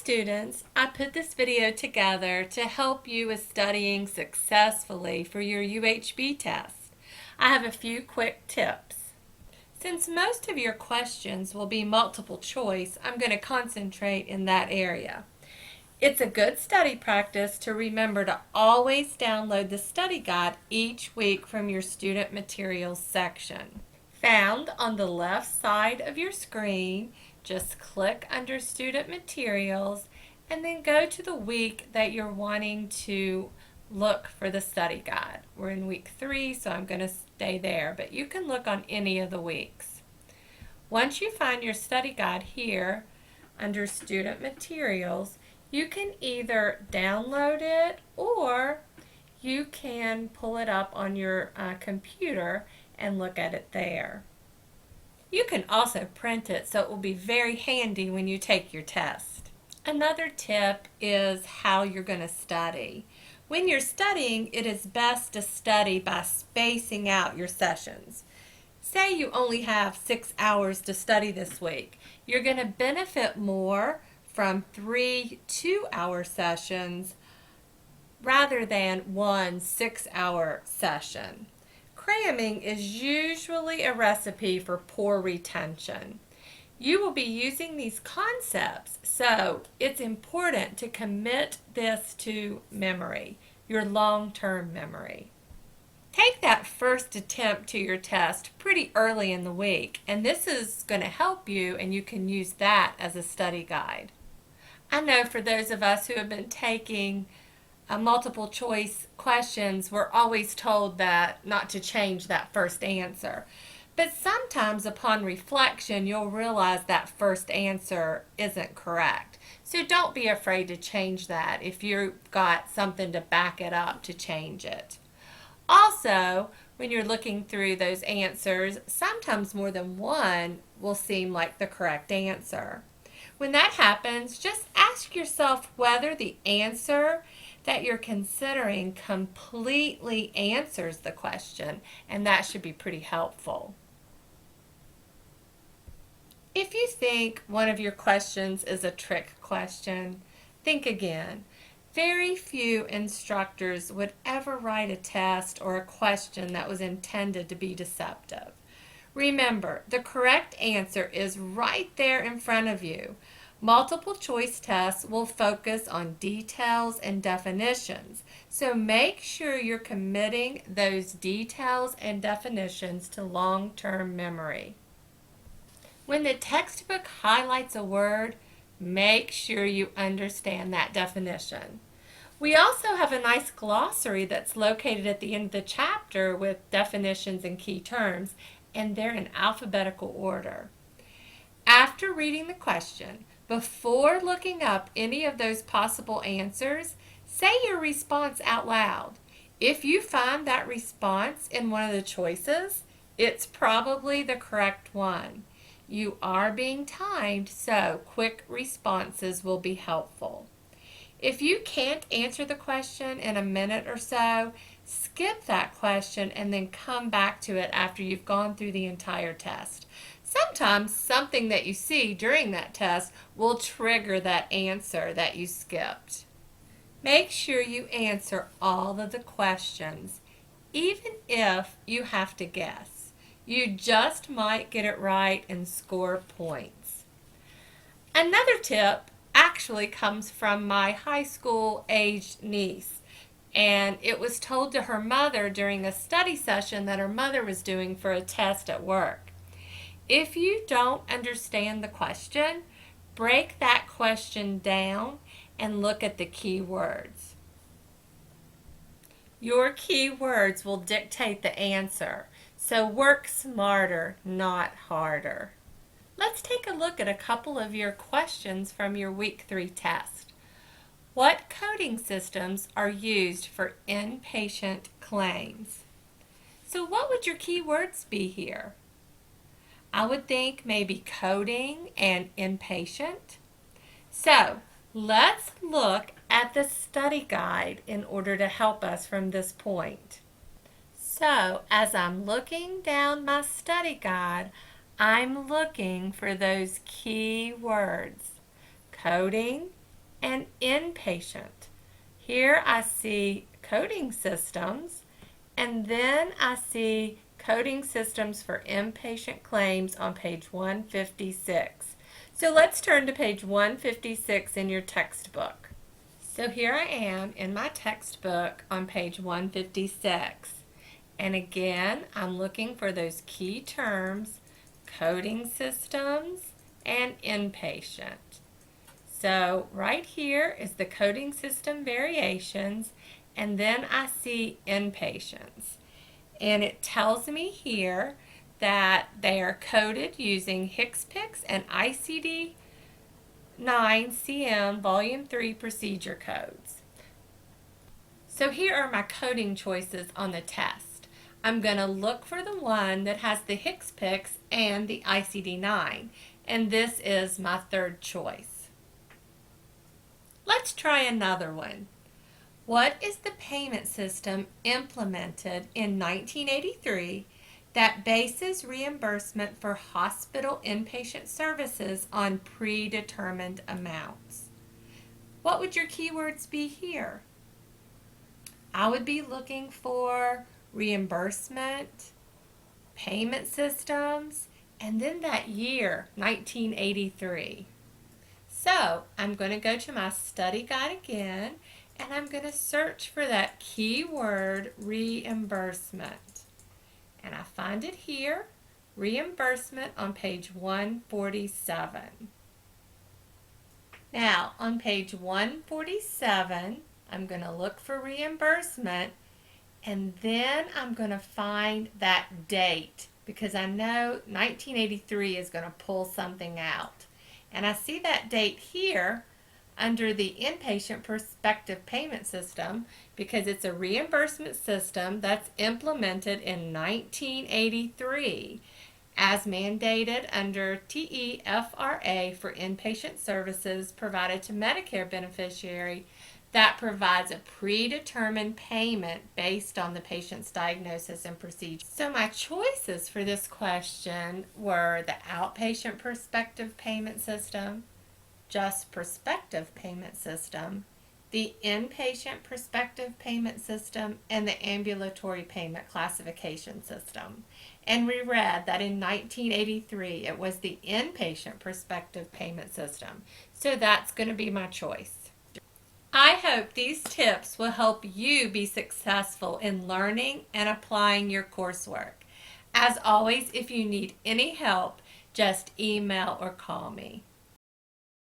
students, I put this video together to help you with studying successfully for your UHB test. I have a few quick tips. Since most of your questions will be multiple choice, I'm going to concentrate in that area. It's a good study practice to remember to always download the study guide each week from your student materials section. Found on the left side of your screen, just click under Student Materials and then go to the week that you're wanting to look for the study guide. We're in week 3, so I'm going to stay there, but you can look on any of the weeks. Once you find your study guide here under Student Materials, you can either download it or you can pull it up on your computer and look at it there. You can also print it, so it will be very handy when you take your test. Another tip is how you're going to study. When you're studying, it is best to study by spacing out your sessions. Say you only have 6 hours to study this week. You're going to benefit more from 3 2-hour sessions rather than one 6-hour session. Cramming is usually a recipe for poor retention. You will be using these concepts, so it's important to commit this to memory, your long-term memory. Take that first attempt to your test pretty early in the week, and this is going to help you, and you can use that as a study guide. I know for those of us who have been taking multiple choice questions, we're always told that not to change that first answer. But sometimes upon reflection, you'll realize that first answer isn't correct. So don't be afraid to change that if you've got something to back it up to change it. Also, when you're looking through those answers, sometimes more than one will seem like the correct answer. When that happens, just ask yourself whether the answer that you're considering completely answers the question, and that should be pretty helpful. If you think one of your questions is a trick question, think again. Very few instructors would ever write a test or a question that was intended to be deceptive. Remember, the correct answer is right there in front of you. Multiple choice tests will focus on details and definitions, so make sure you're committing those details and definitions to long-term memory. When the textbook highlights a word, make sure you understand that definition. We also have a nice glossary that's located at the end of the chapter with definitions and key terms, and they're in alphabetical order. After reading the question, before looking up any of those possible answers, say your response out loud. If you find that response in one of the choices, it's probably the correct one. You are being timed, so quick responses will be helpful. If you can't answer the question in a minute or so, skip that question and then come back to it after you've gone through the entire test. Sometimes something that you see during that test will trigger that answer that you skipped. Make sure you answer all of the questions, even if you have to guess. You just might get it right and score points. Another tip actually comes from my high school aged niece, and it was told to her mother during a study session that her mother was doing for a test at work. If you don't understand the question, break that question down and look at the key words. Your key words will dictate the answer, so work smarter, not harder. Let's take a look at a couple of your questions from your Week 3 test. What coding systems are used for inpatient claims? So what would your key words be here? I would think maybe coding and inpatient. So let's look at the study guide in order to help us from this point. So as I'm looking down my study guide, I'm looking for those key words: coding, and inpatient. Here I see coding systems, and then I see coding systems for inpatient claims on page 156. So let's turn to page 156 in your textbook. So here I am in my textbook on page 156. And again, I'm looking for those key terms, coding systems and inpatient. So right here is the coding system variations, and then I see inpatients. And it tells me here that they are coded using HCPCS and ICD-9 Volume 3 procedure codes. So here are my coding choices on the test. I'm going to look for the one that has the HCPCS and the ICD-9, and this is my third choice. Let's try another one. What is the payment system implemented in 1983 that bases reimbursement for hospital inpatient services on predetermined amounts? What would your keywords be here? I would be looking for reimbursement, payment systems, and then that year, 1983. So I'm going to go to my study guide again, and I'm going to search for that keyword reimbursement. And I find it here, reimbursement on page 147. Now on page 147, I'm going to look for reimbursement, and then I'm going to find that date because I know 1983 is going to pull something out. And I see that date here under the inpatient prospective payment system because it's a reimbursement system that's implemented in 1983 as mandated under TEFRA for inpatient services provided to Medicare beneficiary that provides a predetermined payment based on the patient's diagnosis and procedure. So my choices for this question were the outpatient prospective payment system, just prospective payment system, the inpatient prospective payment system, and the ambulatory payment classification system. And we read that in 1983 it was the inpatient prospective payment system. So that's going to be my choice. I hope these tips will help you be successful in learning and applying your coursework. As always, if you need any help, just email or call me.